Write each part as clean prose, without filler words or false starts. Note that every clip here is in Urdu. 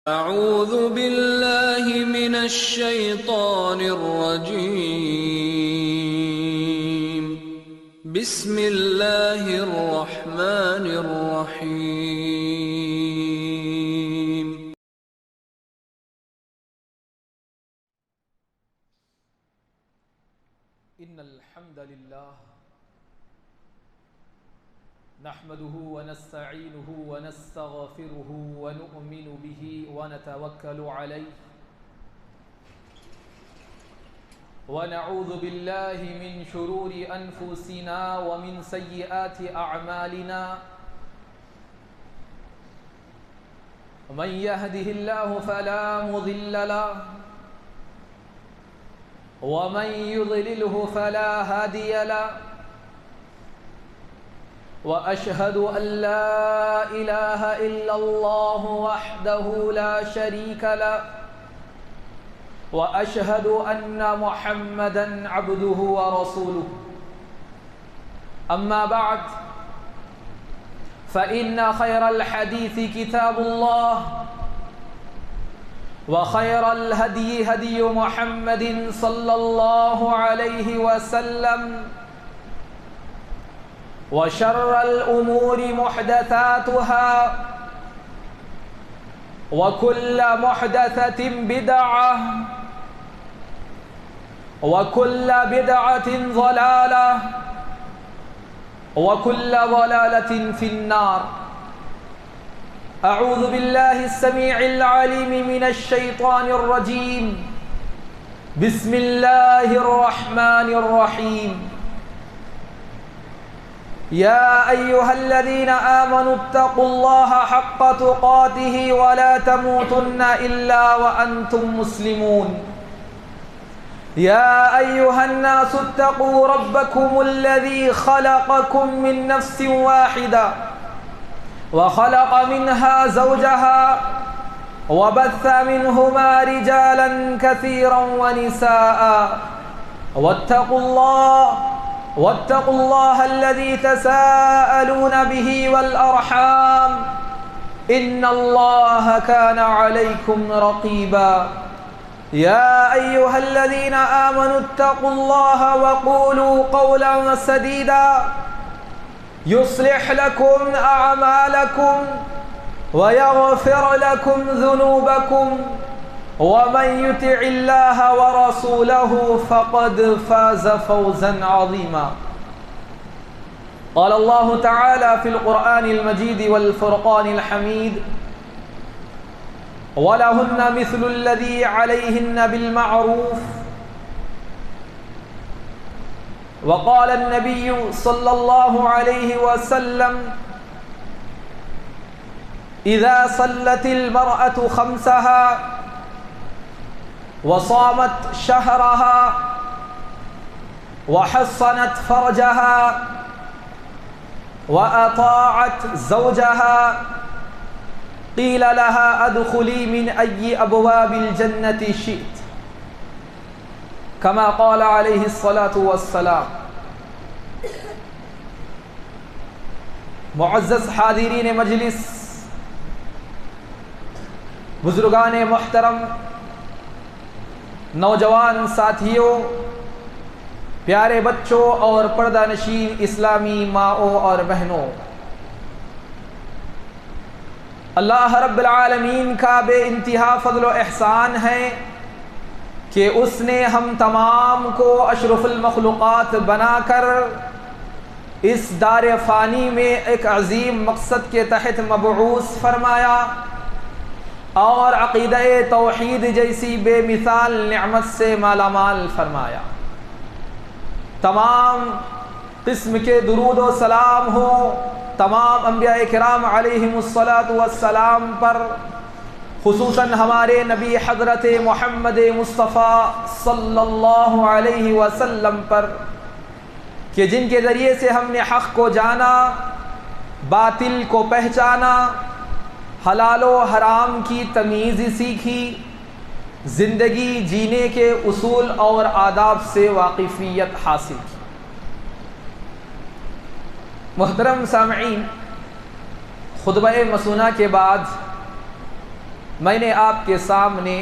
أعوذ بالله من الشيطان الرجيم. بسم الله الرحمن الرحيم. إن الحمد لله نحمده ونستعينه ونستغفره ونؤمن به ونتوكل عليه ونعوذ بالله من شرور أنفسنا ومن سيئات أعمالنا من يهده الله فلا مضل له ومن يضلله فلا هادي له وأشهد أن لا إله إلا الله وحده لا شريك له وأشهد أن محمدًا عبده ورسوله. أما بعد فإن خير الحديث كتاب الله وخير الهدي هدي محمد صلى الله عليه وسلم وشر الأمور محدثاتها وكل محدثة بدعة وكل بدعة ضلالة وكل ضلالة في النار. أعوذ بالله السميع العليم من الشيطان الرجيم. بسم الله الرحمن الرحيم. يا أيها الذين آمنوا اتقوا الله حق تقاته ولا تموتن إلا وأنتم مسلمون. يا أيها الناس اتقوا ربكم الذي خلقكم من نفس واحدة وخلق منها زوجها وبث منهما رجالا كثيرا ونساء واتقوا الله الذي تساءلون به والأرحام إن الله كان عليكم رقيبا. يا أيها الذين آمنوا اتقوا الله وقولوا قولا سديدا يصلح لكم أعمالكم ويغفر لكم ذنوبكم ومن يطع الله ورسوله فقد فاز فوزا عظيما. قال الله تعالى في القرآن المجيد والفرقان الحميد: ولهن مثل الذي عليهن بالمعروف. وقال النبي صلى الله عليه وسلم: إذا صلت المرأة خمسها وصامت شهرها وحصنت فرجها وأطاعت زوجها قيل لها ادخلي من أي أبواب الجنة شئت كما قال عليه الصلاة والسلام. معزز حاضرین مجلس، بزرگان محترم، نوجوان ساتھیوں، پیارے بچوں اور پردہ نشین اسلامی ماؤں اور بہنوں، اللہ رب العالمین کا بے انتہا فضل و احسان ہے کہ اس نے ہم تمام کو اشرف المخلوقات بنا کر اس دار فانی میں ایک عظیم مقصد کے تحت مبعوث فرمایا اور عقیدہ توحید جیسی بے مثال نعمت سے مالا مال فرمایا۔ تمام قسم کے درود و سلام ہو تمام انبیاء کرام علیہم الصلاۃ والسلام پر، خصوصاً ہمارے نبی حضرت محمد مصطفیٰ صلی اللہ علیہ وسلم پر، کہ جن کے ذریعے سے ہم نے حق کو جانا، باطل کو پہچانا، حلال و حرام کی تمیز سیکھی، زندگی جینے کے اصول اور آداب سے واقفیت حاصل کی۔ محترم سامعین، خطبہ مسونہ کے بعد میں نے آپ کے سامنے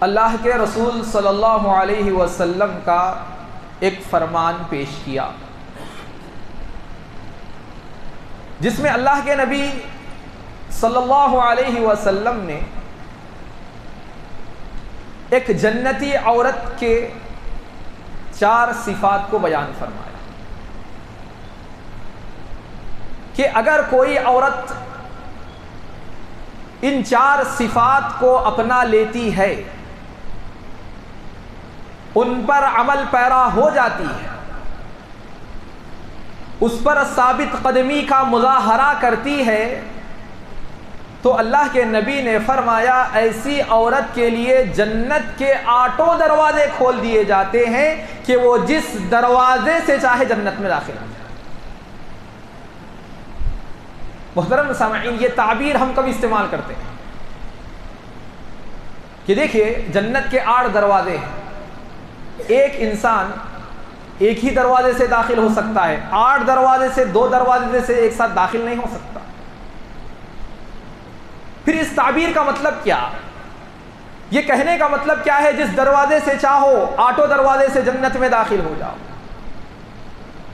اللہ کے رسول صلی اللہ علیہ وسلم کا ایک فرمان پیش کیا، جس میں اللہ کے نبی صلی اللہ علیہ وسلم نے ایک جنتی عورت کے 4 صفات کو بیان فرمایا کہ اگر کوئی عورت ان 4 صفات کو اپنا لیتی ہے، ان پر عمل پیرا ہو جاتی ہے، اس پر ثابت قدمی کا مظاہرہ کرتی ہے، تو اللہ کے نبی نے فرمایا ایسی عورت کے لیے جنت کے 8 دروازے کھول دیے جاتے ہیں کہ وہ جس دروازے سے چاہے جنت میں داخل ہو جائے۔ محترم سامعین، یہ تعبیر ہم کب استعمال کرتے ہیں کہ دیکھیے جنت کے 8 دروازے ہیں، ایک انسان ایک ہی دروازے سے داخل ہو سکتا ہے، 8 دروازے سے 2 دروازے سے ایک ساتھ داخل نہیں ہو سکتا۔ پھر اس تعبیر کا مطلب کیا؟ یہ کہنے کا مطلب کیا ہے جس دروازے سے چاہو 8 دروازے سے جنت میں داخل ہو جاؤ۔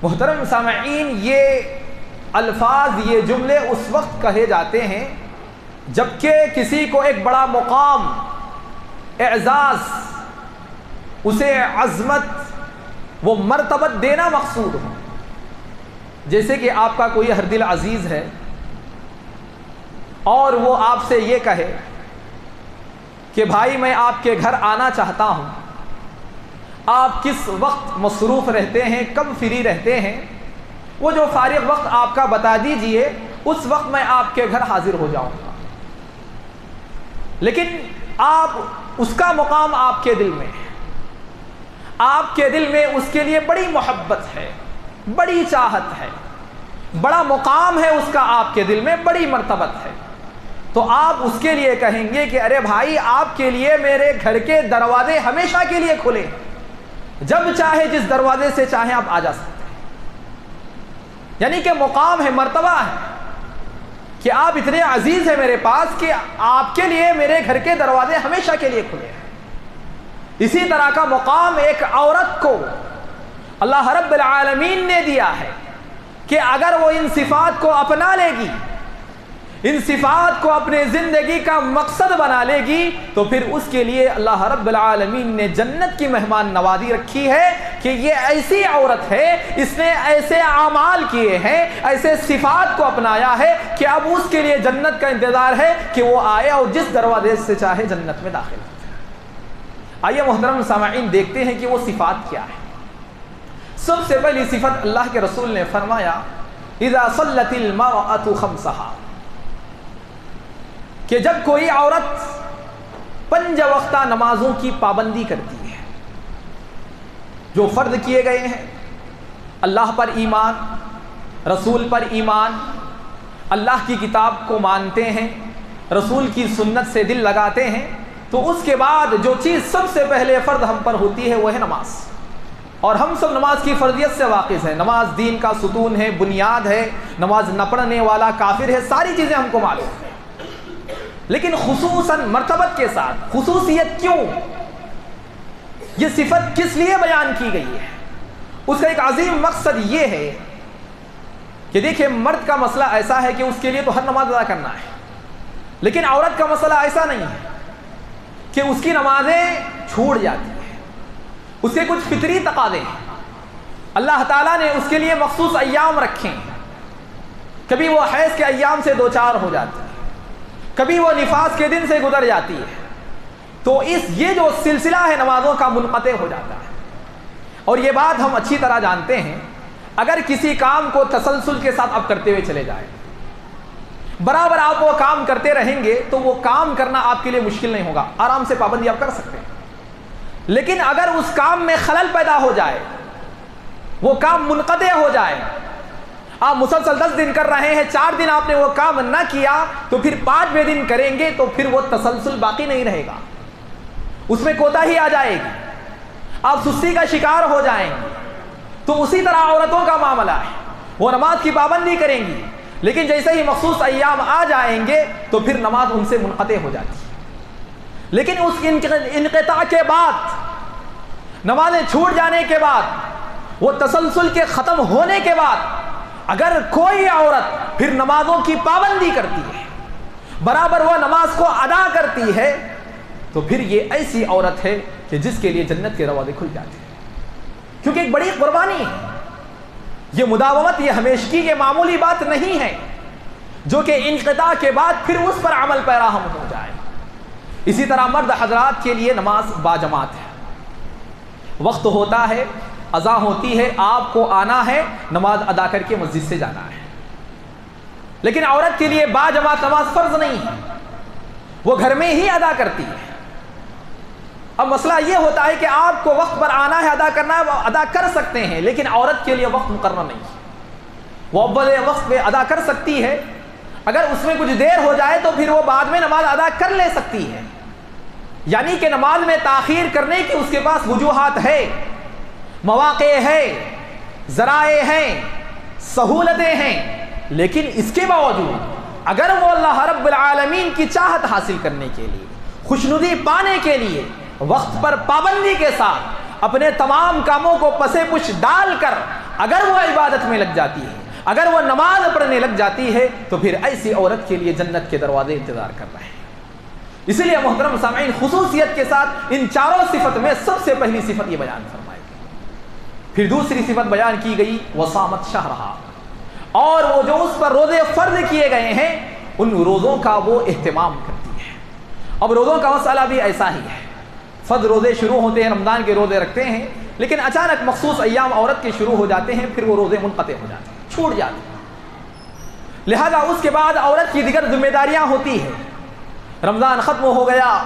محترم سامعین، یہ الفاظ، یہ جملے اس وقت کہے جاتے ہیں جبکہ کسی کو ایک بڑا مقام، اعزاز، اسے عظمت، وہ مرتبت دینا مقصود ہو۔ جیسے کہ آپ کا کوئی ہر دل عزیز ہے اور وہ آپ سے یہ کہے کہ بھائی میں آپ کے گھر آنا چاہتا ہوں، آپ کس وقت مصروف رہتے ہیں، کب فری رہتے ہیں، وہ جو فارغ وقت آپ کا بتا دیجئے، اس وقت میں آپ کے گھر حاضر ہو جاؤں گا۔ لیکن اس کا مقام آپ کے دل میں ہے، آپ کے دل میں اس کے لیے بڑی محبت ہے، بڑی چاہت ہے، بڑا مقام ہے اس کا آپ کے دل میں، بڑی مرتبت ہے، تو آپ اس کے لیے کہیں گے کہ ارے بھائی آپ کے لیے میرے گھر کے دروازے ہمیشہ کے لیے کھلے، جب چاہے جس دروازے سے چاہیں آپ آ جا سکتے ہیں۔ یعنی کہ مقام ہے، مرتبہ ہے کہ آپ اتنے عزیز ہیں میرے پاس کہ آپ کے لیے میرے گھر کے دروازے ہمیشہ کے لیے کھلے ہیں۔ اسی طرح کا مقام ایک عورت کو اللہ رب العالمین نے دیا ہے کہ اگر وہ ان صفات کو اپنا لے گی، ان صفات کو اپنے زندگی کا مقصد بنا لے گی، تو پھر اس کے لیے اللہ رب العالمین نے جنت کی مہمان نوازی رکھی ہے کہ یہ ایسی عورت ہے، اس نے ایسے اعمال کیے ہیں، ایسے صفات کو اپنایا ہے کہ اب اس کے لیے جنت کا انتظار ہے کہ وہ آئے اور جس دروازے سے چاہے جنت میں داخل ہو۔ آئیے محترم سامعین دیکھتے ہیں کہ وہ صفات کیا ہے۔ سب سے پہلی صفت اللہ کے رسول نے فرمایا اذا صلت المرأة خمسها، کہ جب کوئی عورت 5 وقتہ نمازوں کی پابندی کرتی ہے، جو فرض کیے گئے ہیں، اللہ پر ایمان، رسول پر ایمان، اللہ کی کتاب کو مانتے ہیں، رسول کی سنت سے دل لگاتے ہیں، تو اس کے بعد جو چیز سب سے پہلے فرض ہم پر ہوتی ہے وہ ہے نماز۔ اور ہم سب نماز کی فرضیت سے واقف ہیں، نماز دین کا ستون ہے، بنیاد ہے، نماز نہ پڑھنے والا کافر ہے، ساری چیزیں ہم کو معلوم ہیں۔ لیکن خصوصاً مرتبت کے ساتھ، خصوصیت کیوں، یہ صفت کس لیے بیان کی گئی ہے، اس کا ایک عظیم مقصد یہ ہے کہ دیکھیں مرد کا مسئلہ ایسا ہے کہ اس کے لیے تو ہر نماز ادا کرنا ہے، لیکن عورت کا مسئلہ ایسا نہیں ہے کہ اس کی نمازیں چھوٹ جاتی ہیں، اس کے کچھ فطری تقاضے ہیں، اللہ تعالیٰ نے اس کے لیے مخصوص ایام رکھے ہیں، کبھی وہ حیض کے ایام سے 2-4 ہو جاتی ہے، کبھی وہ نفاس کے دن سے گزر جاتی ہے، تو یہ جو سلسلہ ہے نمازوں کا منقطع ہو جاتا ہے۔ اور یہ بات ہم اچھی طرح جانتے ہیں، اگر کسی کام کو تسلسل کے ساتھ آپ کرتے ہوئے چلے جائیں، برابر آپ وہ کام کرتے رہیں گے تو وہ کام کرنا آپ کے لیے مشکل نہیں ہوگا، آرام سے پابندی آپ کر سکتے ہیں۔ لیکن اگر اس کام میں خلل پیدا ہو جائے، وہ کام منقطع ہو جائے، آپ مسلسل 10 دن کر رہے ہیں، 4 دن آپ نے وہ کام نہ کیا، تو پھر 5ویں دن کریں گے تو پھر وہ تسلسل باقی نہیں رہے گا، اس میں کوتاہی آ جائے گی، آپ سستی کا شکار ہو جائیں گے۔ تو اسی طرح عورتوں کا معاملہ ہے، وہ نماز کی پابندی کریں گی، لیکن جیسے ہی مخصوص ایام آ جائیں گے تو پھر نماز ان سے منقطع ہو جاتی ہے۔ لیکن اس انقطاع کے بعد، نمازیں چھوٹ جانے کے بعد، وہ تسلسل کے ختم ہونے کے بعد اگر کوئی عورت پھر نمازوں کی پابندی کرتی ہے، برابر وہ نماز کو ادا کرتی ہے، تو پھر یہ ایسی عورت ہے کہ جس کے لیے جنت کے دروازے کھل جاتے ہیں، کیونکہ ایک بڑی قربانی ہے۔ یہ مداومت، یہ ہمیشگی، یہ معمولی بات نہیں ہے جو کہ انقطاع کے بعد پھر اس پر عمل پیرا ہم ہو جائے۔ اسی طرح مرد حضرات کے لیے نماز باجماعت ہے، وقت ہوتا ہے، اذان ہوتی ہے، آپ کو آنا ہے، نماز ادا کر کے مسجد سے جانا ہے۔ لیکن عورت کے لیے باجماعت نماز فرض نہیں ہے، وہ گھر میں ہی ادا کرتی ہے۔ اب مسئلہ یہ ہوتا ہے کہ آپ کو وقت پر آنا ہے، ادا کرنا ہے، وہ ادا کر سکتے ہیں، لیکن عورت کے لیے وقت مقرر نہیں ہے۔ وہ اول وقت پہ ادا کر سکتی ہے، اگر اس میں کچھ دیر ہو جائے تو پھر وہ بعد میں نماز ادا کر لے سکتی ہے، یعنی کہ نماز میں تاخیر کرنے کی اس کے پاس وجوہات ہے، مواقع ہے، ذرائع ہیں، سہولتیں ہیں۔ لیکن اس کے باوجود اگر وہ اللہ رب العالمین کی چاہت حاصل کرنے کے لیے، خوشنودی پانے کے لیے وقت پر پابندی کے ساتھ اپنے تمام کاموں کو پسے پش ڈال کر اگر وہ عبادت میں لگ جاتی ہے، اگر وہ نماز پڑھنے لگ جاتی ہے، تو پھر ایسی عورت کے لیے جنت کے دروازے انتظار کر رہے ہیں۔ اسی لیے محترم سامعین، خصوصیت کے ساتھ ان چاروں صفت میں سب سے پہلی صفت یہ بیان فرمائی گئی۔ پھر دوسری صفت بیان کی گئی وصامت شہرہا، اور وہ جو اس پر روزے فرض کیے گئے ہیں ان روزوں کا وہ اہتمام کرتی ہے۔ اب روزوں کا مسئلہ بھی ایسا ہی ہے، فرض روزے شروع ہوتے ہیں، رمضان کے روزے رکھتے ہیں، لیکن اچانک مخصوص ایام عورت کے شروع ہو جاتے ہیں، پھر وہ روزے منقطع ہو جاتے ہیں، چھوٹ جاتے ہیں۔ لہذا اس کے بعد عورت کی دیگر ذمہ داریاں ہوتی ہیں۔ رمضان ختم ہو گیا،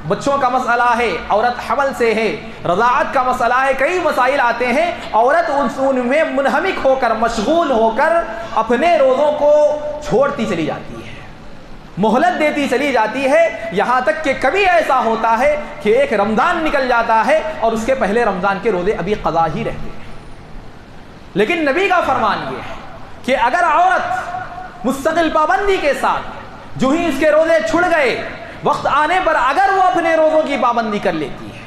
بچوں کا مسئلہ ہے، عورت حمل سے ہے، رضاعت کا مسئلہ ہے، کئی مسائل آتے ہیں، عورت ان میں منہمک ہو کر، مشغول ہو کر اپنے روزوں کو چھوڑتی چلی جاتی ہے، مہلت دیتی چلی جاتی ہے، یہاں تک کہ کبھی ایسا ہوتا ہے کہ ایک رمضان نکل جاتا ہے اور اس کے پہلے رمضان کے روزے ابھی قضا ہی رہتے ہیں۔ لیکن نبی کا فرمان یہ ہے کہ اگر عورت مستقل پابندی کے ساتھ جو ہی اس کے روزے چھڑ گئے، وقت آنے پر اگر وہ اپنے روزوں کی پابندی کر لیتی ہے،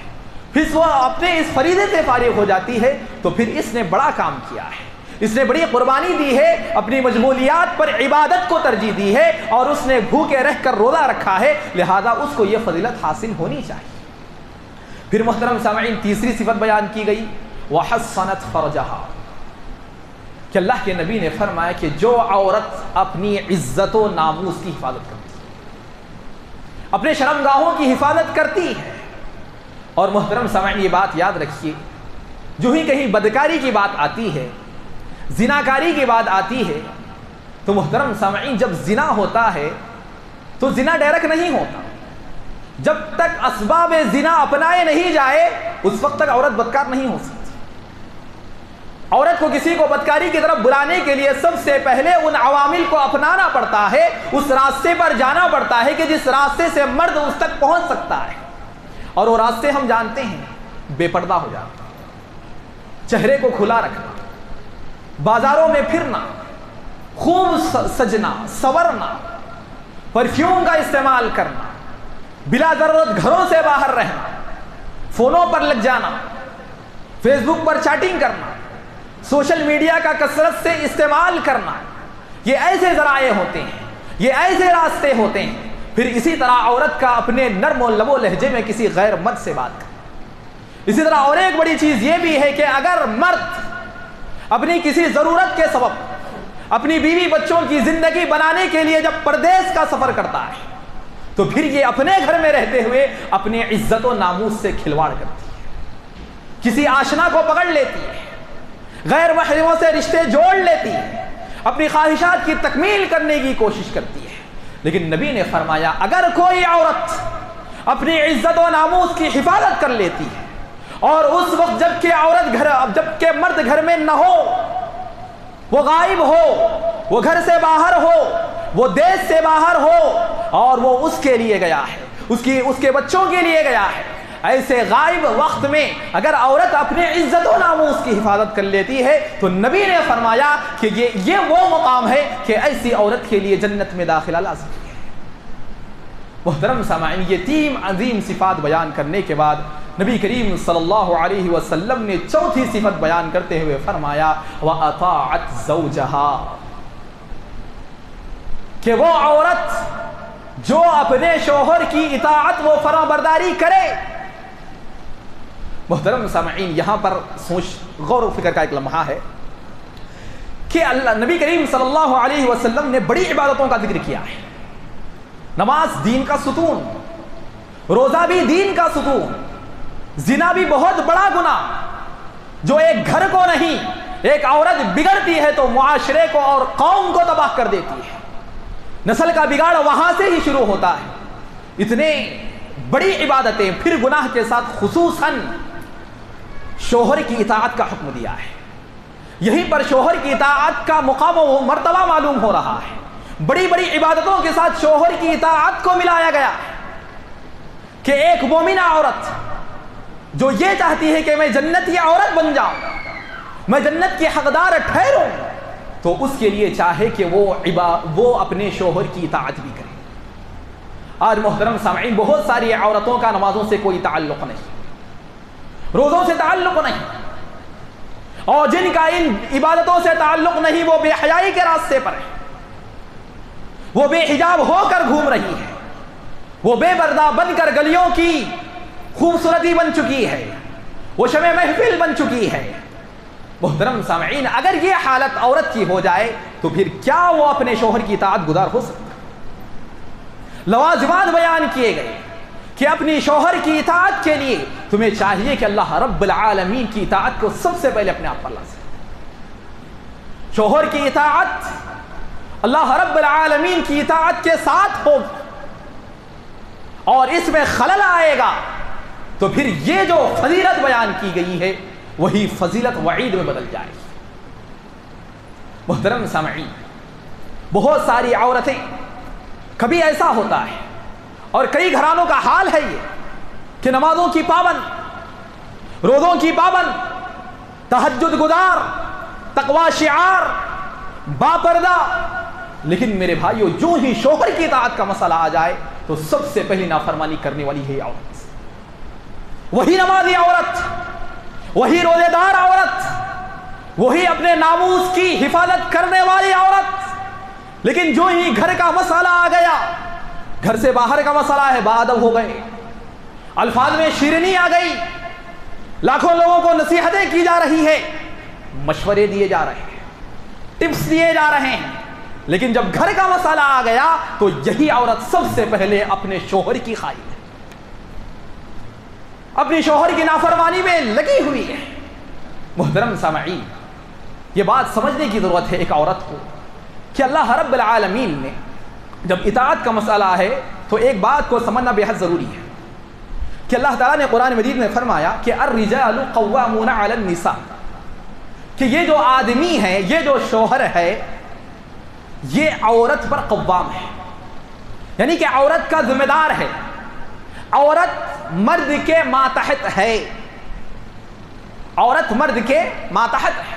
پھر وہ اپنے اس فریضے سے فارغ ہو جاتی ہے، تو پھر اس نے بڑا کام کیا ہے، اس نے بڑی قربانی دی ہے، اپنی مشغولیات پر عبادت کو ترجیح دی ہے، اور اس نے بھوکے رہ کر روزہ رکھا ہے، لہذا اس کو یہ فضیلت حاصل ہونی چاہیے۔ پھر محترم سامعین، تیسری صفت بیان کی گئی وحصنت فرجہا، کہ اللہ کے نبی نے فرمایا کہ جو عورت اپنی عزت و ناموس کی حفاظت کرتی ہے، اپنے شرمگاہوں کی حفاظت کرتی ہے، اور محترم سامعین یہ بات یاد رکھیے، جو ہی کہیں بدکاری کی بات آتی ہے، زناکاری کی بات آتی ہے، تو محترم سامعین جب زنا ہوتا ہے تو زنا ڈائریکٹ نہیں ہوتا، جب تک اسباب زنا اپنائے نہیں جائے اس وقت تک عورت بدکار نہیں ہو سکتی۔ عورت کو کسی کو بدکاری کی طرف بلانے کے لیے سب سے پہلے ان عوامل کو اپنانا پڑتا ہے، اس راستے پر جانا پڑتا ہے کہ جس راستے سے مرد اس تک پہنچ سکتا ہے، اور وہ راستے ہم جانتے ہیں، بے پردہ ہو جانا، چہرے کو کھلا رکھنا، بازاروں میں پھرنا، خوب سجنا سورنا، پرفیوم کا استعمال کرنا، بلا ضرورت گھروں سے باہر رہنا، فونوں پر لگ جانا، فیس بک پر چیٹنگ کرنا، سوشل میڈیا کا کثرت سے استعمال کرنا، یہ ایسے ذرائع ہوتے ہیں، یہ ایسے راستے ہوتے ہیں۔ پھر اسی طرح عورت کا اپنے نرم و لب و لہجے میں کسی غیر مرد سے بات کرنا۔ اسی طرح اور ایک بڑی چیز یہ بھی ہے کہ اگر مرد اپنی کسی ضرورت کے سبب اپنی بیوی بچوں کی زندگی بنانے کے لیے جب پردیس کا سفر کرتا ہے، تو پھر یہ اپنے گھر میں رہتے ہوئے اپنی عزت و ناموس سے کھلواڑ کرتی ہے، کسی آشنا کو پکڑ لیتی ہے، غیر محرموں سے رشتے جوڑ لیتی ہے، اپنی خواہشات کی تکمیل کرنے کی کوشش کرتی ہے۔ لیکن نبی نے فرمایا اگر کوئی عورت اپنی عزت و ناموس کی حفاظت کر لیتی ہے، اور اس وقت جب کہ مرد گھر میں نہ ہو، وہ غائب ہو، وہ گھر سے باہر ہو، وہ دیش سے باہر ہو، اور وہ اس کے لیے گیا ہے، اس کے بچوں کے لیے گیا ہے، ایسے غائب وقت میں اگر عورت اپنے عزت و ناموس کی حفاظت کر لیتی ہے تو نبی نے فرمایا کہ یہ وہ مقام ہے کہ ایسی عورت کے لیے جنت میں داخلہ لازم ہے۔ محترم سامعین، یہ 3 عظیم صفات بیان کرنے کے بعد نبی کریم صلی اللہ علیہ وسلم نے چوتھی صفت بیان کرتے ہوئے فرمایا وَأَطَاعَتْ زَوْجَهَا، کہ وہ عورت جو اپنے شوہر کی اطاعت و فرمانبرداری کرے۔ محترم سامعین، یہاں پر غور و فکر کا ایک لمحہ ہے کہ نبی کریم صلی اللہ علیہ وسلم نے بڑی عبادتوں کا ذکر کیا ہے۔ نماز دین کا ستون، روزہ بھی دین کا ستون، زنا بھی بہت بڑا گناہ جو ایک گھر کو نہیں، ایک عورت بگڑتی ہے تو معاشرے کو اور قوم کو تباہ کر دیتی ہے، نسل کا بگاڑ وہاں سے ہی شروع ہوتا ہے۔ اتنے بڑی عبادتیں، پھر گناہ کے ساتھ خصوصاً شوہر کی اطاعت کا حکم دیا ہے۔ یہیں پر شوہر کی اطاعت کا مقام و مرتبہ معلوم ہو رہا ہے۔ بڑی بڑی عبادتوں کے ساتھ شوہر کی اطاعت کو ملایا گیا کہ ایک مومنہ عورت جو یہ چاہتی ہے کہ میں جنتی عورت بن جاؤں، میں جنت کی حقدار ٹھہروں، تو اس کے لیے چاہے کہ وہ اپنے شوہر کی اطاعت بھی کرے۔ آج محترم سامعین، بہت ساری عورتوں کا نمازوں سے کوئی تعلق نہیں، روزوں سے تعلق نہیں، اور جن کا ان عبادتوں سے تعلق نہیں وہ بے حیائی کے راستے پر ہے، وہ بے حجاب ہو کر گھوم رہی ہے، وہ بے پردہ بن کر گلیوں کی خوبصورتی بن چکی ہے، وہ شمع محفل بن چکی ہے۔ محترم سامعین، اگر یہ حالت عورت کی ہو جائے تو پھر کیا وہ اپنے شوہر کی اطاعت گزار ہو سکتا؟ لوازمات بیان کیے گئے کہ اپنی شوہر کی اطاعت کے لیے تمہیں چاہیے کہ اللہ رب العالمین کی اطاعت کو سب سے پہلے اپنے آپ پر لازم۔ شوہر کی اطاعت اللہ رب العالمین کی اطاعت کے ساتھ ہوگی، اور اس میں خلل آئے گا تو پھر یہ جو فضیلت بیان کی گئی ہے وہی فضیلت وعید میں بدل جائے گی۔ محترم سامعین، بہت ساری عورتیں، کبھی ایسا ہوتا ہے اور کئی گھرانوں کا حال ہے یہ کہ نمازوں کی پابند، روزوں کی پابند، تہجد گزار، تقوی شعار، باپردہ، لیکن میرے بھائیو جو ہی شوہر کی اطاعت کا مسئلہ آ جائے تو سب سے پہلی نافرمانی کرنے والی ہے عورت۔ وہی نمازی عورت، وہی روزے دار عورت، وہی اپنے ناموس کی حفاظت کرنے والی عورت، لیکن جو ہی گھر کا مسئلہ آ گیا، گھر سے باہر کا مسئلہ ہے، باادب ہو گئے، الفاظ میں شیرینی آ گئی، لاکھوں لوگوں کو نصیحتیں کی جا رہی ہے، مشورے دیے جا رہے ہیں، ٹپس دیے جا رہے ہیں، لیکن جب گھر کا مسئلہ آ گیا تو یہی عورت سب سے پہلے اپنے شوہر کی خائن ہے، اپنی شوہر کی نافرمانی میں لگی ہوئی ہے۔ محترم سامعین، یہ بات سمجھنے کی ضرورت ہے ایک عورت کو کہ اللہ رب العالمین نے جب اطاعت کا مسئلہ ہے تو ایک بات کو سمجھنا بے حد ضروری ہے کہ اللہ تعالیٰ نے قرآن مجید میں فرمایا کہ الرجال قوامون علی النساء، کہ یہ جو آدمی ہے، یہ جو شوہر ہے، یہ عورت پر قوام ہے، یعنی کہ عورت کا ذمہ دار ہے، عورت مرد کے ماتحت ہے، عورت مرد کے ماتحت ہے،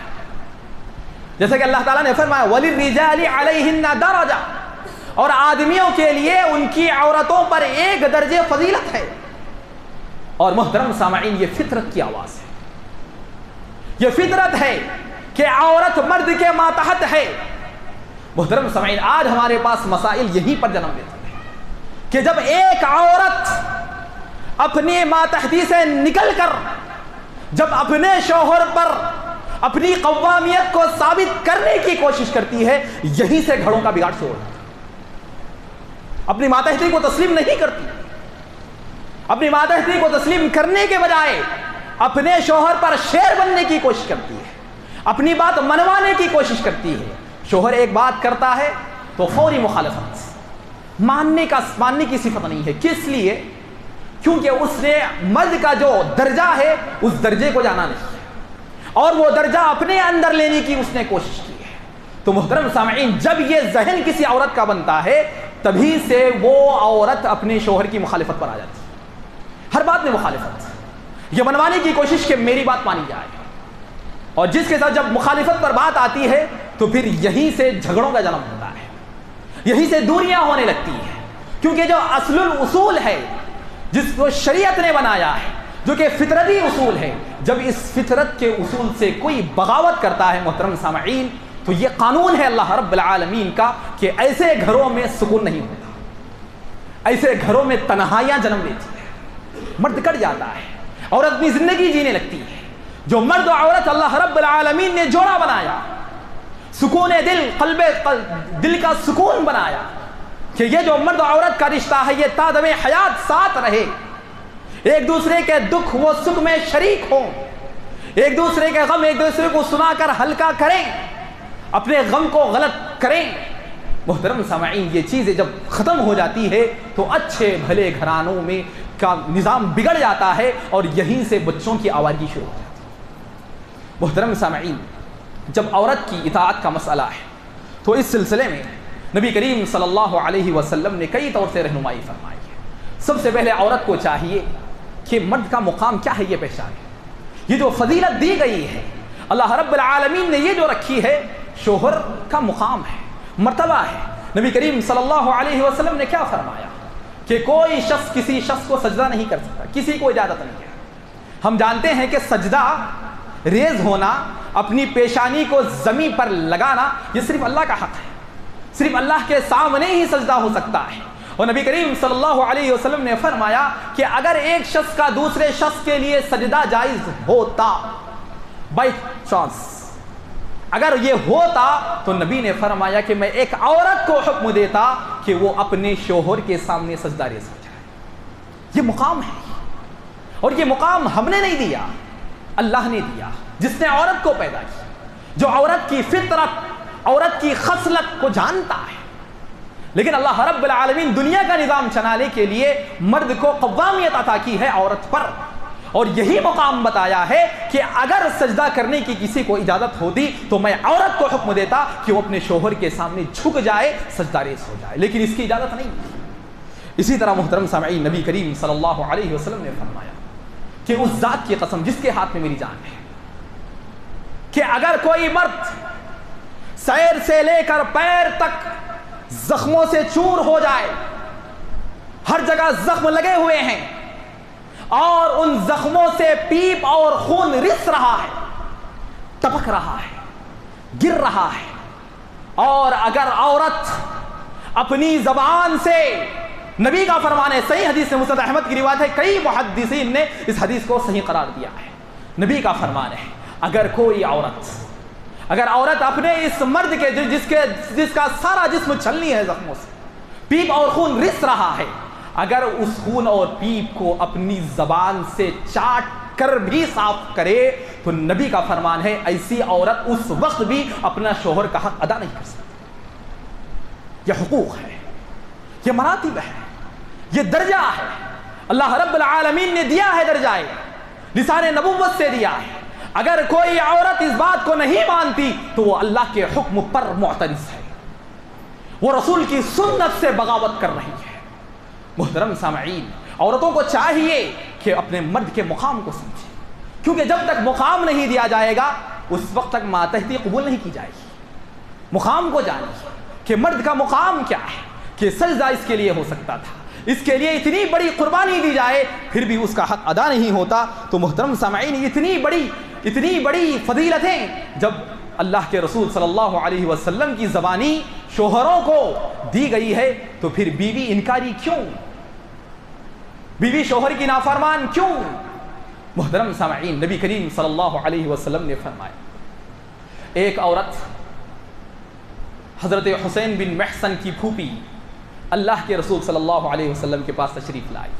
جیسے کہ اللہ تعالیٰ نے فرمایا وَلِلرِّجَالِ عَلَيْهِنَّ دَرَجَةٌ، اور آدمیوں کے لیے ان کی عورتوں پر ایک درجے فضیلت ہے۔ اور محترم سامعین، یہ فطرت کی آواز ہے، یہ فطرت ہے کہ عورت مرد کے ماتحت ہے۔ محترم سامعین، آج ہمارے پاس مسائل یہیں پر جنم لیتے ہیں کہ جب ایک عورت اپنی ماتحتی سے نکل کر جب اپنے شوہر پر اپنی قوامیت کو ثابت کرنے کی کوشش کرتی ہے، یہیں سے گھروں کا بگاڑ شروع ہوتا ہے۔ اپنی ماتحتی کو تسلیم نہیں کرتی، اپنی ماتحتی کو تسلیم کرنے کے بجائے اپنے شوہر پر شیر بننے کی کوشش کرتی ہے، اپنی بات منوانے کی کوشش کرتی ہے۔ شوہر ایک بات کرتا ہے تو فوری مخالفت، ماننے کی صفت نہیں ہے۔ کس لیے؟ کیونکہ اس نے مرد کا جو درجہ ہے اس درجے کو جانا نہیں ہے، اور وہ درجہ اپنے اندر لینے کی اس نے کوشش کی ہے۔ تو محترم سامعین، جب یہ ذہن کسی عورت کا بنتا ہے تبھی سے وہ عورت اپنے شوہر کی مخالفت پر آ جاتی ہے۔ ہر بات میں مخالفت، یہ منوانے کی کوشش کہ میری بات مانی جائے، اور جس کے ساتھ جب مخالفت پر بات آتی ہے تو پھر یہیں سے جھگڑوں کا جنم ہوتا ہے، یہیں سے دوریاں ہونے لگتی ہیں، کیونکہ جو اصل الاصول ہے جس کو شریعت نے بنایا ہے، جو کہ فطرتی اصول ہے، جب اس فطرت کے اصول سے کوئی بغاوت کرتا ہے محترم سامعین، تو یہ قانون ہے اللہ رب العالمین کا کہ ایسے گھروں میں سکون نہیں ہوتا، ایسے گھروں میں تنہائیاں جنم لیتی ہیں، مرد کٹ جاتا ہے، عورت اپنی زندگی جینے لگتی ہے۔ جو مرد و عورت اللہ رب العالمین نے جوڑا بنایا، سکون دل کا سکون بنایا کہ یہ جو مرد و عورت کا رشتہ ہے یہ تا دم حیات ساتھ رہے، ایک دوسرے کے دکھ و سکھ میں شریک ہوں، ایک دوسرے کے غم ایک دوسرے کو سنا کر ہلکا کریں، اپنے غم کو غلط کریں۔ محترم سامعین، یہ چیزیں جب ختم ہو جاتی ہے تو اچھے بھلے گھرانوں میں کا نظام بگڑ جاتا ہے اور یہیں سے بچوں کی آوارگی شروع ہو جاتی ہے۔ محترم سامعین، جب عورت کی اطاعت کا مسئلہ ہے تو اس سلسلے میں نبی کریم صلی اللہ علیہ وسلم نے کئی طور سے رہنمائی فرمائی ہے۔ سب سے پہلے عورت کو چاہیے کہ مرد کا مقام کیا ہے یہ پہچانے، یہ جو فضیلت دی گئی ہے اللہ رب العالمین نے یہ جو رکھی ہے، شوہر کا مقام ہے، مرتبہ ہے۔ نبی کریم صلی اللہ علیہ وسلم نے کیا فرمایا کہ کوئی شخص کسی شخص کو سجدہ نہیں کر سکتا، کسی کو اجازت نہیں ہے۔ ہم جانتے ہیں کہ سجدہ ریز ہونا، اپنی پیشانی کو زمین پر لگانا، یہ صرف اللہ کا حق ہے، صرف اللہ کے سامنے ہی سجدہ ہو سکتا ہے۔ اور نبی کریم صلی اللہ علیہ وسلم نے فرمایا کہ اگر ایک شخص کا دوسرے شخص کے لیے سجدہ جائز ہوتا، بائی چانس اگر یہ ہوتا، تو نبی نے فرمایا کہ میں ایک عورت کو حکم دیتا کہ وہ اپنے شوہر کے سامنے سجدہ ریز ہو جائے۔ یہ مقام ہے، اور یہ مقام ہم نے نہیں دیا، اللہ نے دیا، جس نے عورت کو پیدا کی، جو عورت کی فطرت، عورت کی خصلت کو جانتا ہے۔ لیکن اللہ رب العالمین دنیا کا نظام چلانے کے لیے مرد کو قوامیت عطا کی ہے عورت پر، اور یہی مقام بتایا ہے کہ اگر سجدہ کرنے کی کسی کو اجازت ہوتی تو میں عورت کو حکم دیتا کہ وہ اپنے شوہر کے سامنے جھک جائے، سجدہ ریز ہو جائے، لیکن اس کی اجازت نہیں۔ اسی طرح محترم سامعین، نبی کریم صلی اللہ علیہ وسلم نے فرمایا کہ اس ذات کی قسم جس کے ہاتھ میں میری جان ہے، کہ اگر کوئی مرد سیر سے لے کر پیر تک زخموں سے چور ہو جائے، ہر جگہ زخم لگے ہوئے ہیں اور ان زخموں سے پیپ اور خون رس رہا ہے، ٹپک رہا ہے، گر رہا ہے، اور اگر عورت اپنی زبان سے، نبی کا فرمان ہے، صحیح حدیث سے مسند احمد کی روایت ہے، کئی محدثین نے اس حدیث کو صحیح قرار دیا ہے، نبی کا فرمان ہے اگر کوئی عورت اپنے اس مرد کے جس کا سارا جسم چھلنی ہے زخموں سے، پیپ اور خون رس رہا ہے، اگر اس خون اور پیپ کو اپنی زبان سے چاٹ کر بھی صاف کرے تو نبی کا فرمان ہے ایسی عورت اس وقت بھی اپنا شوہر کا حق ادا نہیں کر سکتی۔ یہ حقوق ہے، یہ مراتب ہے، یہ درجہ ہے، اللہ رب العالمین نے دیا ہے، درجہ لسان نبوت سے دیا ہے۔ اگر کوئی عورت اس بات کو نہیں مانتی تو وہ اللہ کے حکم پر معترض ہے، وہ رسول کی سنت سے بغاوت کر رہی ہے۔ محترم سامعین، عورتوں کو چاہیے کہ اپنے مرد کے مقام کو سمجھیں، کیونکہ جب تک مقام نہیں دیا جائے گا اس وقت تک ماتحتی قبول نہیں کی جائے گی۔ مقام کو جانیے کہ مرد کا مقام کیا ہے، کہ سجدہ اس کے لیے ہو سکتا تھا، اس کے لیے اتنی بڑی قربانی دی جائے پھر بھی اس کا حق ادا نہیں ہوتا۔ تو محترم سامعین، اتنی بڑی فضیلتیں جب اللہ کے رسول صلی اللہ علیہ وسلم کی زبانی شوہروں کو دی گئی ہے تو پھر بیوی انکاری کیوں، بیوی شوہر کی نافرمان کیوں؟ محترم سامعین، نبی کریم صلی اللہ علیہ وسلم نے فرمایا ایک عورت حضرت حسین بن محسن کی پھوپھی اللہ کے رسول صلی اللہ علیہ وسلم کے پاس تشریف لائی،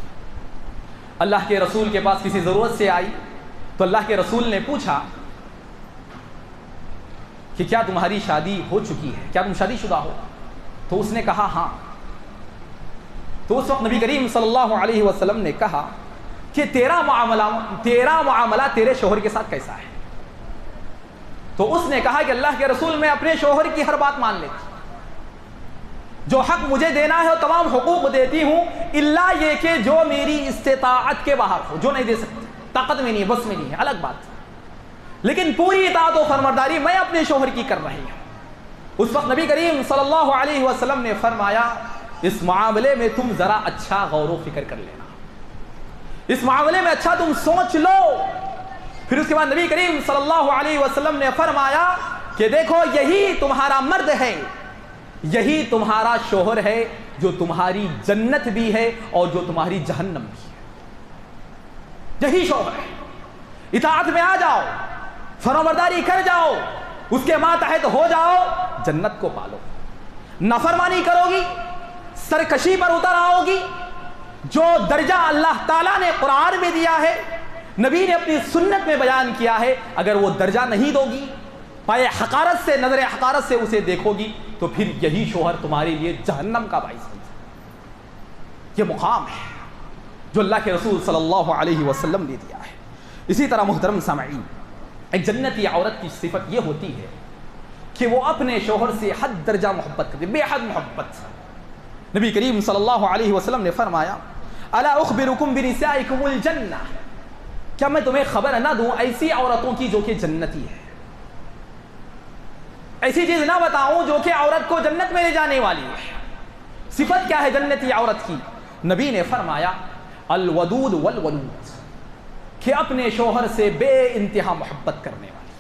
اللہ کے رسول کے پاس کسی ضرورت سے آئی تو اللہ کے رسول نے پوچھا کہ کیا تمہاری شادی ہو چکی ہے، کیا تم شادی شدہ ہو؟ تو اس نے کہا ہاں۔ تو اس وقت نبی کریم صلی اللہ علیہ وسلم نے کہا کہ تیرا معاملہ تیرے شوہر کے ساتھ کیسا ہے؟ تو اس نے کہا کہ اللہ کے رسول میں اپنے شوہر کی ہر بات مان لیتی، جو حق مجھے دینا ہے وہ تمام حقوق دیتی ہوں، الا یہ کہ جو میری استطاعت کے باہر ہو، جو نہیں دے سکتی، طاقت میں نہیں ہے، بس میں نہیں ہے، الگ بات، لیکن پوری اطاعت و فرمانبرداری میں اپنے شوہر کی کر رہی ہوں۔ اس وقت نبی کریم صلی اللہ علیہ وسلم نے فرمایا اس معاملے میں تم ذرا اچھا غور و فکر کر لینا، اس معاملے میں اچھا تم سوچ لو۔ پھر اس کے بعد نبی کریم صلی اللہ علیہ وسلم نے فرمایا کہ دیکھو یہی تمہارا مرد ہے، یہی تمہارا شوہر ہے جو تمہاری جنت بھی ہے اور جو تمہاری جہنم بھی ہے، یہی شوہر ہے۔ اطاعت میں آ جاؤ، فرمانبرداری کر جاؤ، اس کے ماتحت ہو جاؤ، جنت کو پالو۔ نافرمانی کرو گی، سرکشی پر اتر آؤ گی، جو درجہ اللہ تعالیٰ نے قرآن میں دیا ہے، نبی نے اپنی سنت میں بیان کیا ہے، اگر وہ درجہ نہیں دو گی، پائے حقارت سے، نظر حقارت سے اسے دیکھو گی، تو پھر یہی شوہر تمہارے لیے جہنم کا باعث بن جائے۔ یہ مقام ہے جو اللہ کے رسول صلی اللہ علیہ وسلم نے دیا ہے۔ اسی طرح محترم سامعین، ایک جنتی عورت کی صفت یہ ہوتی ہے کہ وہ اپنے شوہر سے حد درجہ محبت کرتی، بے حد محبت۔ نبی کریم صلی اللہ علیہ وسلم نے فرمایا الا اخبرکم بنسائکم الجنہ، کیا میں تمہیں خبر نہ دوں ایسی عورتوں کی جو کہ جنتی ہے، ایسی چیز نہ بتاؤں جو کہ عورت کو جنت میں لے جانے والی ہے۔ صفت کیا ہے جنتی عورت کی؟ نبی نے فرمایا الودود والولود، کہ اپنے شوہر سے بے انتہا محبت کرنے والی،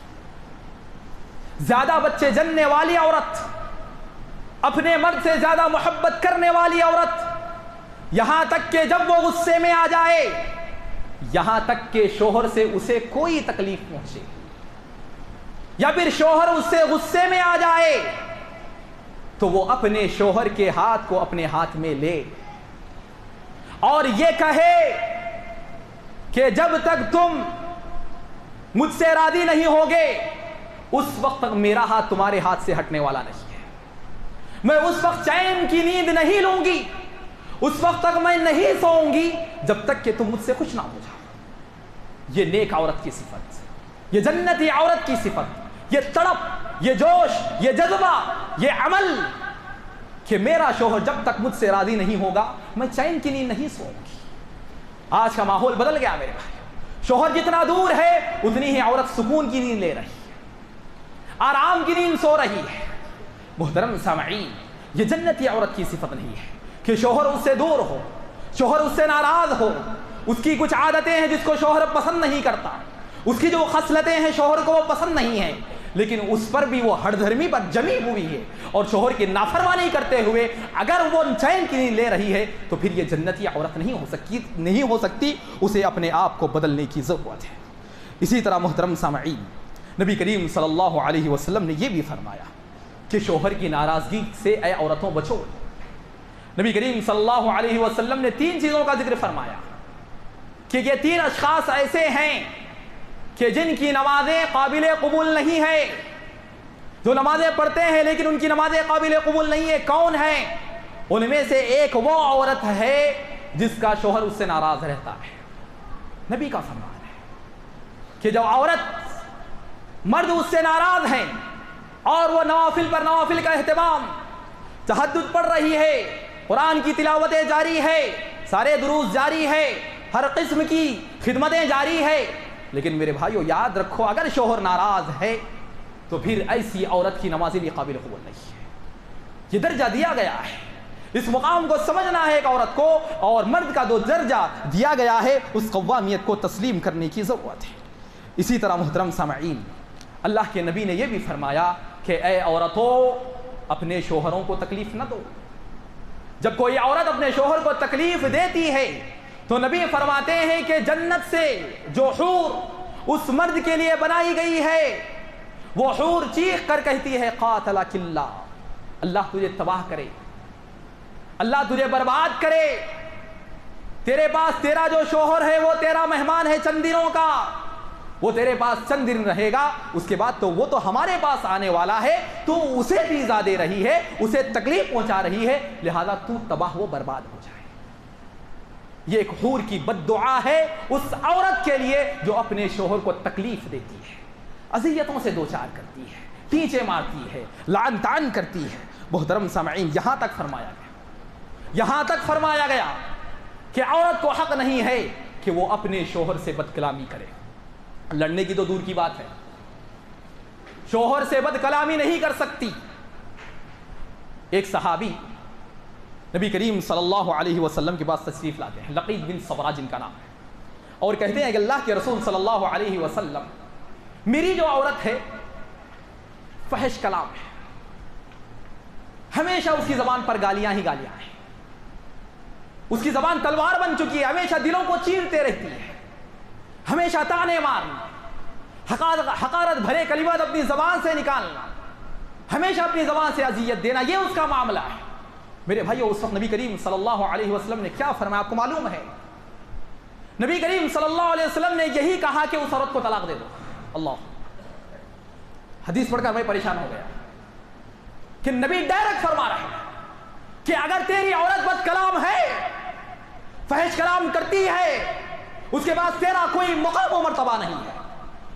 زیادہ بچے جننے والی عورت، اپنے مرد سے زیادہ محبت کرنے والی عورت، یہاں تک کہ جب وہ غصے میں آ جائے، یہاں تک کہ شوہر سے اسے کوئی تکلیف پہنچے، یا پھر شوہر اس سے غصے میں آ جائے تو وہ اپنے شوہر کے ہاتھ کو اپنے ہاتھ میں لے اور یہ کہے کہ جب تک تم مجھ سے راضی نہیں ہوگے اس وقت تک میرا ہاتھ تمہارے ہاتھ سے ہٹنے والا نہیں ہے، میں اس وقت چین کی نیند نہیں لوں گی، اس وقت تک میں نہیں سوؤں گی جب تک کہ تم مجھ سے خوش نہ ہو جاؤ۔ یہ نیک عورت کی صفت، یہ جنتی عورت کی صفت، یہ تڑپ، یہ جوش، یہ جذبہ، یہ عمل کہ میرا شوہر جب تک مجھ سے راضی نہیں ہوگا میں چین کی نیند نہیں سوؤں گی۔ آج کا ماحول بدل گیا میرے بھائی، شوہر جتنا دور ہے اتنی ہی عورت سکون کی نیند لے رہی ہے، آرام کی نیند سو رہی ہے۔ محترم سامعین، یہ جنتی عورت کی صفت نہیں ہے کہ شوہر اس سے دور ہو، شوہر اس سے ناراض ہو، اس کی کچھ عادتیں ہیں جس کو شوہر پسند نہیں کرتا، اس کی جو خصلتیں ہیں شوہر کو وہ پسند نہیں ہیں، لیکن اس پر بھی وہ ہر دھرمی پر جمی ہوئی ہے اور شوہر کی نافرمانی کرتے ہوئے اگر وہ چین کی نیند لے رہی ہے تو پھر یہ جنتی عورت نہیں ہو سکتی، اسے اپنے آپ کو بدلنے کی ضرورت ہے۔ اسی طرح محترم سامعین، نبی کریم صلی اللہ علیہ وسلم نے یہ بھی فرمایا کہ شوہر کی ناراضگی سے اے عورتوں بچو۔ نبی کریم صلی اللہ علیہ وسلم نے 3 چیزوں کا ذکر فرمایا کہ یہ 3 اشخاص ایسے ہیں کہ جن کی نمازیں قابل قبول نہیں ہے، جو نمازیں پڑھتے ہیں لیکن ان کی نمازیں قابل قبول نہیں ہے۔ کون ہیں؟ ان میں سے ایک وہ عورت ہے جس کا شوہر اس سے ناراض رہتا ہے۔ نبی کا فرمان ہے کہ جب عورت، مرد اس سے ناراض ہیں اور وہ نوافل پر نوافل کا اہتمام، تہجد پڑھ رہی ہے، قرآن کی تلاوتیں جاری ہے، سارے دروس جاری ہے، ہر قسم کی خدمتیں جاری ہے، لیکن میرے بھائیو یاد رکھو اگر شوہر ناراض ہے تو پھر ایسی عورت کی نمازیں بھی قابل قبول نہیں ہے۔ یہ درجہ دیا گیا ہے، اس مقام کو سمجھنا ہے ایک عورت کو، اور مرد کا جو درجہ دیا گیا ہے اس قوامیت کو تسلیم کرنے کی ضرورت ہے۔ اسی طرح محترم سامعین، اللہ کے نبی نے یہ بھی فرمایا کہ اے عورتوں اپنے شوہروں کو تکلیف نہ دو۔ جب کوئی عورت اپنے شوہر کو تکلیف دیتی ہے تو نبی فرماتے ہیں کہ جنت سے جو حور اس مرد کے لیے بنائی گئی ہے وہ حور چیخ کر کہتی ہے قاتلک اللہ، اللہ تجھے تباہ کرے، اللہ تجھے برباد کرے، تیرے پاس تیرا جو شوہر ہے وہ تیرا مہمان ہے چند دنوں کا، وہ تیرے پاس چند دن رہے گا، اس کے بعد تو وہ تو ہمارے پاس آنے والا ہے، تو اسے ایذا دے رہی ہے، اسے تکلیف پہنچا رہی ہے، لہذا تو تباہ و برباد ہو جائے۔ یہ ایک حور کی بد دعا ہے اس عورت کے لیے جو اپنے شوہر کو تکلیف دیتی ہے، اذیتوں سے دوچار کرتی ہے، ٹیچے مارتی ہے، لعن طعن کرتی ہے۔ محترم سامعین، یہاں تک فرمایا گیا کہ عورت کو حق نہیں ہے کہ وہ اپنے شوہر سے بد کلامی کرے۔ لڑنے کی تو دور کی بات ہے، شوہر سے بد کلامی نہیں کر سکتی۔ ایک صحابی نبی کریم صلی اللہ علیہ وسلم کے پاس تشریف لاتے ہیں، لقید بن صبرہ جن کا نام ہے، اور کہتے ہیں کہ اللہ کے رسول صلی اللہ علیہ وسلم، میری جو عورت ہے فحش کلام ہے، ہمیشہ اس کی زبان پر گالیاں ہی گالیاں ہیں، اس کی زبان تلوار بن چکی ہے، ہمیشہ دلوں کو چیرتے رہتی ہے، ہمیشہ طعنے مارنا، حقارت بھرے کلمات اپنی زبان سے نکالنا، ہمیشہ اپنی زبان سے اذیت دینا، یہ اس کا معاملہ ہے۔ میرے بھائیو، اس وقت نبی کریم صلی اللہ علیہ وسلم نے کیا فرمایا آپ کو معلوم ہے؟ نبی کریم صلی اللہ علیہ وسلم نے یہی کہا کہ اس عورت کو طلاق دے دو۔ اللہ، حدیث پڑھ کر میں پریشان ہو گیا کہ نبی ڈائریکٹ فرما رہے ہیں کہ اگر تیری عورت بد کلام ہے، فحش کلام کرتی ہے، اس کے پاس تیرا کوئی مقام و مرتبہ نہیں ہے،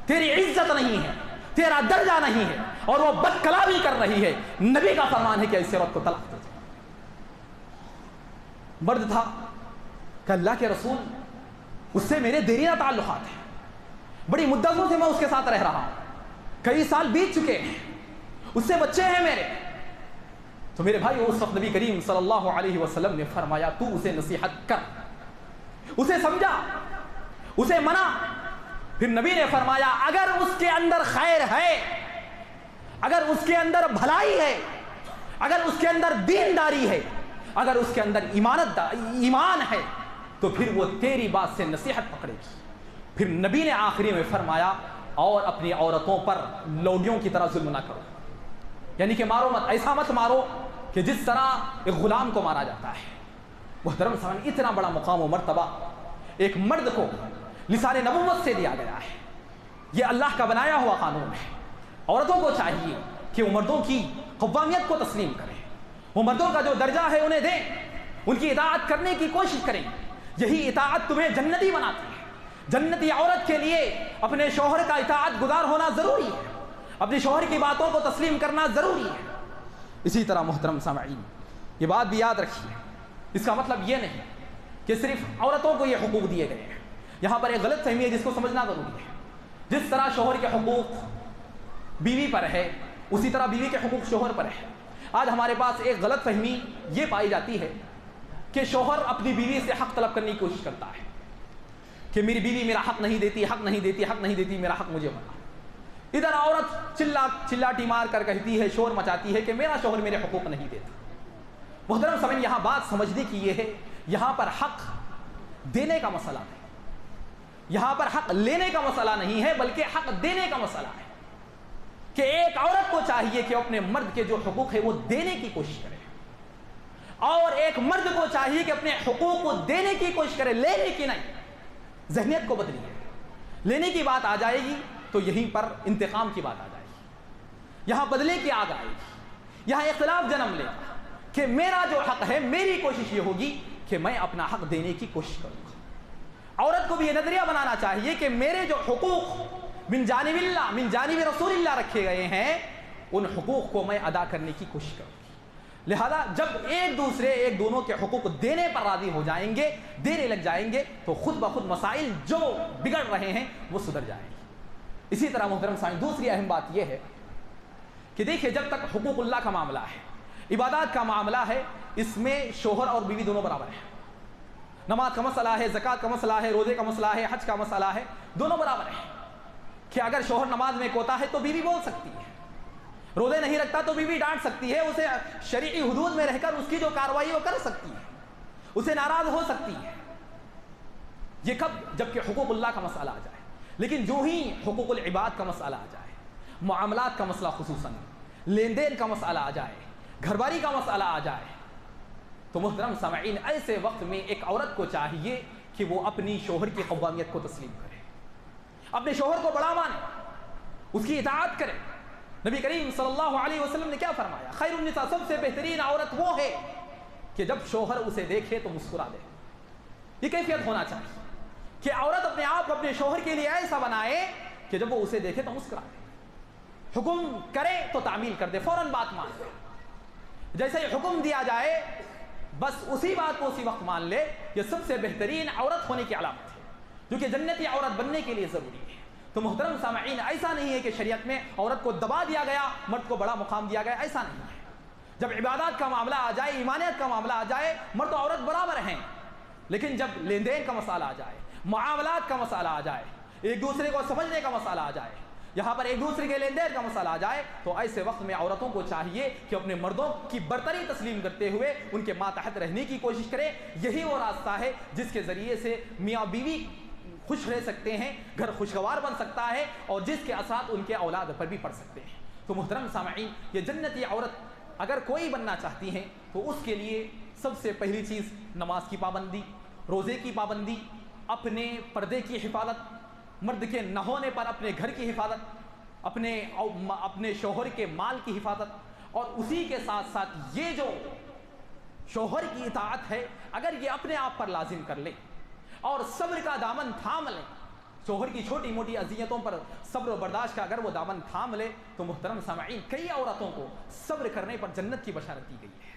تیری عزت نہیں ہے، تیرا درجہ نہیں ہے، اور وہ بد کلامی کر رہی ہے، نبی کا فرمان ہے کہ اس عورت کو طلاق دے دو۔ مرد تھا کہ اللہ کے رسول، اس سے میرے دیرینہ تعلقات ہیں، بڑی مدتوں سے میں اس کے ساتھ رہ رہا ہوں، کئی سال بیت چکے ہیں، اس سے بچے ہیں میرے۔ تو میرے بھائی، اس وقت نبی کریم صلی اللہ علیہ وسلم نے فرمایا تو اسے نصیحت کر، اسے سمجھا، اسے منع۔ پھر نبی نے فرمایا اگر اس کے اندر خیر ہے، اگر اس کے اندر بھلائی ہے، اگر اس کے اندر دینداری ہے، اگر اس کے اندر ایمان ہے، تو پھر وہ تیری بات سے نصیحت پکڑے گی۔ پھر نبی نے آخری میں فرمایا اور اپنی عورتوں پر لوڈیوں کی طرح ظلم نہ کرو، یعنی کہ مارو مت، ایسا مت مارو کہ جس طرح ایک غلام کو مارا جاتا ہے۔ محترم سامعین، اتنا بڑا مقام و مرتبہ ایک مرد کو لسان نبوت سے دیا گیا ہے، یہ اللہ کا بنایا ہوا قانون ہے۔ عورتوں کو چاہیے کہ وہ مردوں کی قوامیت کو تسلیم کریں، وہ مردوں کا جو درجہ ہے انہیں دیں، ان کی اطاعت کرنے کی کوشش کریں، یہی اطاعت تمہیں جنتی بناتی ہے۔ جنتی عورت کے لیے اپنے شوہر کا اطاعت گزار ہونا ضروری ہے، اپنے شوہر کی باتوں کو تسلیم کرنا ضروری ہے۔ اسی طرح محترم سامعین، یہ بات بھی یاد رکھیے، اس کا مطلب یہ نہیں کہ صرف عورتوں کو یہ حقوق دیے گئے ہیں۔ یہاں پر ایک غلط فہمی ہے جس کو سمجھنا ضروری ہے۔ جس طرح شوہر کے حقوق بیوی پر ہے، اسی طرح بیوی کے حقوق شوہر پر ہے۔ آج ہمارے پاس ایک غلط فہمی یہ پائی جاتی ہے کہ شوہر اپنی بیوی سے حق طلب کرنے کی کوشش کرتا ہے کہ میری بیوی میرا حق نہیں دیتی، حق نہیں دیتی، حق نہیں دیتی، میرا حق مجھے ملا۔ ادھر عورت چلاٹی مار کر کہتی ہے، شور مچاتی ہے کہ میرا شوہر میرے حقوق نہیں دیتا۔ محترم سامعین، یہاں بات سمجھنے کی یہ ہے، یہاں پر حق دینے کا مسئلہ ہے، یہاں پر حق لینے کا مسئلہ نہیں ہے، بلکہ حق دینے کا مسئلہ ہے کہ ایک عورت کو چاہیے کہ اپنے مرد کے جو حقوق ہے وہ دینے کی کوشش کرے، اور ایک مرد کو چاہیے کہ اپنے حقوق کو دینے کی کوشش کرے، لینے کی نہیں۔ ذہنیت کو بدلیے، لینے کی بات آ جائے گی تو یہیں پر انتقام کی بات آ جائے گی، یہاں بدلے کی آگ آئے گی، یہاں اختلاف جنم لے گا کہ میرا جو حق ہے، میری کوشش یہ ہوگی کہ میں اپنا حق دینے کی کوشش کروں گا۔ عورت کو بھی یہ نظریہ بنانا چاہیے کہ میرے جو حقوق من جانب اللہ، من جانب رسول اللہ رکھے گئے ہیں، ان حقوق کو میں ادا کرنے کی کوشش کروں گی۔ لہذا جب ایک دونوں کے حقوق دینے پر راضی ہو جائیں گے، دینے لگ جائیں گے، تو خود بخود مسائل جو بگڑ رہے ہیں وہ سدھر جائیں گے۔ اسی طرح محترم سامعین، دوسری اہم بات یہ ہے کہ دیکھیے، جب تک حقوق اللہ کا معاملہ ہے، عبادات کا معاملہ ہے، اس میں شوہر اور بیوی دونوں برابر ہیں۔ نماز کا مسئلہ ہے، زکوٰۃ کا مسئلہ ہے، روزے کا مسئلہ ہے، حج کا مسئلہ ہے، دونوں برابر ہیں کہ اگر شوہر نماز میں کوتا ہے تو بیوی بول سکتی ہے، روزے نہیں رکھتا تو بیوی ڈانٹ سکتی ہے، اسے شرعی حدود میں رہ کر اس کی جو کارروائی وہ کر سکتی ہے، اسے ناراض ہو سکتی ہے۔ یہ کب؟ جبکہ حقوق اللہ کا مسئلہ آ جائے۔ لیکن جو ہی حقوق العباد کا مسئلہ آ جائے، معاملات کا مسئلہ، خصوصاً لین دین کا مسئلہ آ جائے، گھر باری کا مسئلہ آ جائے، تو محترم سامعین، ایسے وقت میں ایک عورت کو چاہیے کہ وہ اپنی شوہر کی قوامیت کو تسلیم کرے، اپنے شوہر کو بڑا مانے، اس کی اطاعت کرے۔ نبی کریم صلی اللہ علیہ وسلم نے کیا فرمایا؟ خیر النساء، سب سے بہترین عورت وہ ہے کہ جب شوہر اسے دیکھے تو مسکرا دے۔ یہ کیفیت ہونا چاہیے کہ عورت اپنے آپ کو اپنے شوہر کے لیے ایسا بنائے کہ جب وہ اسے دیکھے تو مسکرا دے۔ حکم کرے تو تعمیل کر دے، فوراً بات مان لے، جیسے ہی حکم دیا جائے بس اسی بات کو اسی وقت مان لے، یہ سب سے بہترین عورت ہونے کی علامت ہے جو کہ جنتی عورت بننے کے لیے ضروری ہے۔ تو محترم سامعین، ایسا نہیں ہے کہ شریعت میں عورت کو دبا دیا گیا، مرد کو بڑا مقام دیا گیا، ایسا نہیں ہے۔ جب عبادات کا معاملہ آ جائے، ایمانیت کا معاملہ آ جائے، مرد و عورت برابر ہیں، لیکن جب لین دین کا مسئلہ آ جائے، معاملات کا مسئلہ آ جائے، ایک دوسرے کو سمجھنے کا مسئلہ آ جائے، یہاں پر ایک دوسرے کے لین دین کا مسئلہ آ جائے، تو ایسے وقت میں عورتوں کو چاہیے کہ اپنے مردوں کی برتری تسلیم کرتے ہوئے ان کے ماتحت رہنے کی کوشش کرے۔ یہی وہ راستہ ہے جس کے ذریعے سے میاں بیوی خوش رہ سکتے ہیں، گھر خوشگوار بن سکتا ہے، اور جس کے اثرات ان کے اولاد پر بھی پڑ سکتے ہیں۔ تو محترم سامعین، یہ جنتی عورت اگر کوئی بننا چاہتی ہیں تو اس کے لیے سب سے پہلی چیز نماز کی پابندی، روزے کی پابندی، اپنے پردے کی حفاظت، مرد کے نہ ہونے پر اپنے گھر کی حفاظت، اپنے شوہر کے مال کی حفاظت، اور اسی کے ساتھ ساتھ یہ جو شوہر کی اطاعت ہے اگر یہ اپنے آپ پر لازم کر لے اور صبر کا دامن تھام لے، شوہر کی چھوٹی موٹی اذیتوں پر صبر و برداشت کا اگر وہ دامن تھام لے، تو محترم سامعین کئی عورتوں کو صبر کرنے پر جنت کی بشارت دی گئی ہے۔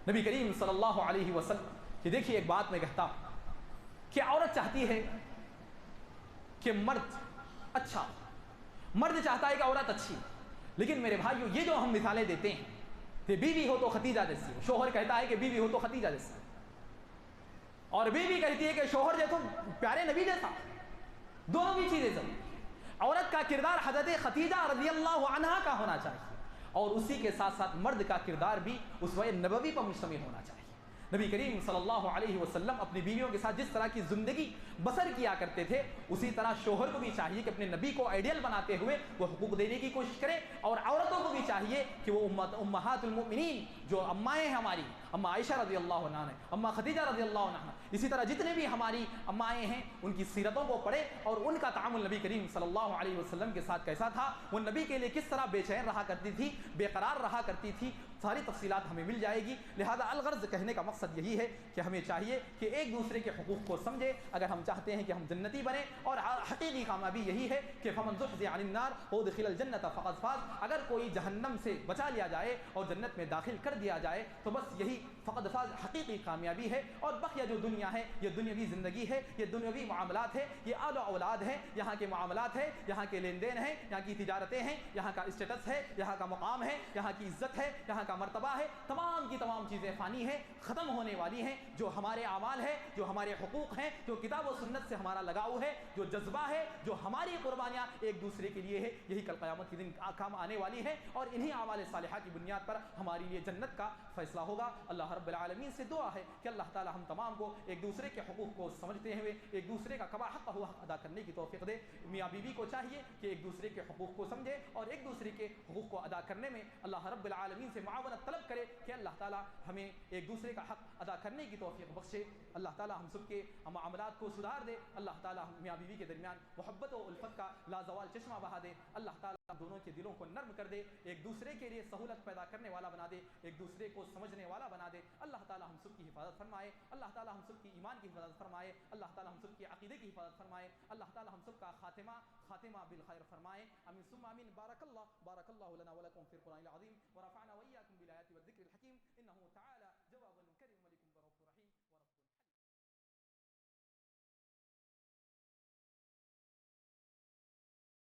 نبی کریم صلی اللہ علیہ وسلم کہ دیکھیے، ایک بات میں کہتا ہوں کہ عورت چاہتی ہے کہ مرد اچھا، مرد چاہتا ہے کہ عورت اچھی، لیکن میرے بھائیو یہ جو ہم مثالیں دیتے ہیں کہ بیوی ہو تو ختیجہ جیسی ہو، شوہر کہتا ہے کہ بیوی ہو تو ختیجہ جیسی، اور بیوی کہتی ہے کہ شوہر جیسا پیارے نبی جیسا، دونوں بھی چیزیں ضروری ہیں۔ عورت کا کردار حضرت ختیجہ رضی اللہ عنہا کا ہونا چاہیے، اور اسی کے ساتھ ساتھ مرد کا کردار بھی اسوہ نبوی پر مشتمل ہونا چاہیے۔ نبی کریم صلی اللہ علیہ وسلم اپنی بیویوں کے ساتھ جس طرح کی زندگی بسر کیا کرتے تھے، اسی طرح شوہر کو بھی چاہیے کہ اپنے نبی کو آئیڈیل بناتے ہوئے وہ حقوق دینے کی کوشش کرے، اور عورتوں کو بھی چاہیے کہ وہ امہات المؤمنین جو امائیں ہیں ہماری، اماں عائشہ رضی اللہ عنہا ہے، اماں خدیجہ رضی اللہ عنہا، اسی طرح جتنے بھی ہماری امائیں ہیں ان کی سیرتوں کو پڑھے، اور ان کا تعامل نبی کریم صلی اللہ علیہ وسلم کے ساتھ کیسا تھا، وہ نبی کے لیے کس طرح بے چین رہا کرتی تھی، بے قرار رہا کرتی تھی، ساری تفصیلات ہمیں مل جائے گی۔ لہذا الغرض کہنے کا مقصد یہی ہے کہ ہمیں چاہیے کہ ایک دوسرے کے حقوق کو سمجھے اگر ہم چاہتے ہیں کہ ہم جنتی بنیں، اور حقیقی کامیابی یہی ہے کہ فمن زحزح عن النار وادخل الجنۃ فقد فاز، اگر کوئی جہنم سے بچا لیا جائے اور جنت میں داخل کر دیا جائے تو بس یہی فقد فاز حقیقی کامیابی ہے۔ اور بقیہ جو دنیا ہے یہ دنیاوی زندگی ہے، یہ دنیاوی معاملات ہے، یہ آل و اولاد ہے، یہاں کے معاملات ہے، یہاں کے لین دین ہیں، یہاں کی تجارتیں ہیں، یہاں کا اسٹیٹس ہے، یہاں کا مقام ہے، یہاں کی عزت ہے، یہاں کا مرتبہ ہے، تمام کی تمام چیزیں فانی ہیں، ختم ہونے والی ہیں۔ جو ہمارے اعمال ہے، جو ہمارے حقوق ہیں، جو کتاب و سنت سے ہمارا لگاؤ ہے، جو جذبہ ہے، جو ہماری قربانیاں ایک دوسرے کے لیے ہے، یہی کل قیامت کے دن کام آنے والی ہے، اور انہی اعمال صالحہ کی بنیاد پر ہمارے لیے جنت کا فیصلہ ہوگا۔ اللہ رب العالمین سے دعا ہے کہ اللہ تعالی ہم تمام کو ایک دوسرے کے حقوق کو سمجھتے ہوئے ایک دوسرے کا کما حق ہوا حق ادا کرنے کی توفیق دے۔ میاں بیوی کو چاہیے کہ ایک دوسرے کے حقوق کو سمجھے اور ایک دوسرے کے حقوق کو ادا کرنے میں اللہ رب العالمین سے معاونت طلب کرے کہ اللہ تعالی ہمیں ایک دوسرے کا حق ادا کرنے کی توفیق بخشے۔ اللہ تعالی ہم سب کے معاملات کو سدھار دے، اللہ تعالی میاں بیوی کے درمیان محبت و الفت کا لازوال چشمہ بہا دے، اللہ تعالی دونوں کے دلوں کو نرم کر دے، ایک دوسرے کے لیے سہولت پیدا کرنے والا بنا دے، ایک دوسرے کو سمجھنے والا بنا دے۔ اللہ تعالی ہم سب کی حفاظت فرمائے، اللہ تعالی ہم سب کی ایمان کی حفاظت فرمائے، اللہ تعالی ہم سب کی عقیدے کی حفاظت فرمائے، اللہ تعالی ہم سب کا خاتمہ بالخیر فرمائے، آمین ثم آمین۔ بارک اللہ لنا ولکم فی القرآن العظیم ورفعنا وإياكم بالآیات والذکر الحکیم۔